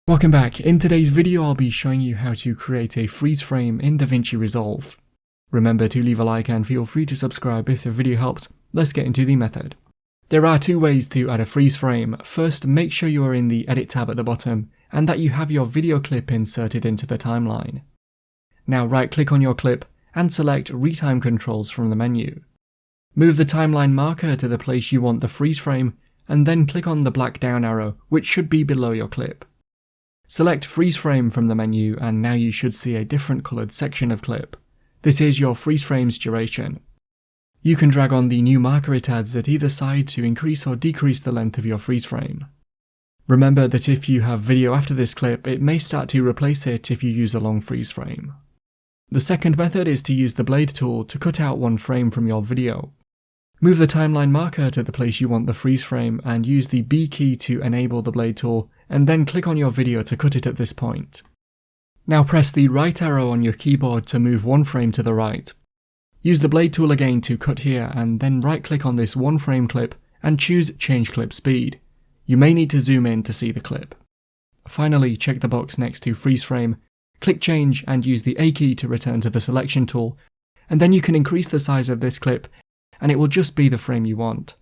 Welcome back. In today's video I'll be showing you how to create a freeze frame in Davinci Resolve. Remember to leave a like and feel free to subscribe if the video helps. Let's get into the method. There are two ways to add a freeze frame. First, make sure you are in the Edit tab at the bottom and that you have your video clip inserted into the timeline. Now right click on your clip and select Retime Controls from the menu. Move the timeline marker to the place you want the freeze frame and then click on the black down arrow which should be below your clip. Select Freeze Frame from the menu and now you should see a different coloured section of clip. This is your freeze frame's duration. You can drag on the new marker it adds at either side to increase or decrease the length of your freeze frame. Remember that if you have video after this clip, it may start to replace it if you use a long freeze frame. The second method is to use the blade tool to cut out one frame from your video. Move the timeline marker to the place you want the freeze frame and use the B key to enable the blade tool and then click on your video to cut it at this point. Now press the right arrow on your keyboard to move one frame to the right. Use the blade tool again to cut here and then right click on this one frame clip and choose Change Clip Speed. You may need to zoom in to see the clip. Finally, check the box next to freeze frame, click change and use the A key to return to the selection tool, and then you can increase the size of this clip and it will just be the frame you want.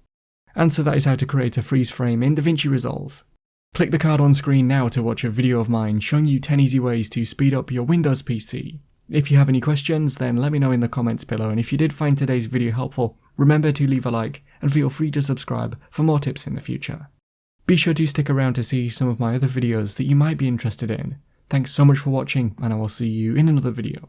And so that is how to create a freeze frame in Davinci Resolve. Click the card on screen now to watch a video of mine showing you 10 easy ways to speed up your Windows PC. If you have any questions, then let me know in the comments below, and if you did find today's video helpful, remember to leave a like and feel free to subscribe for more tips in the future. Be sure to stick around to see some of my other videos that you might be interested in. Thanks so much for watching, and I will see you in another video.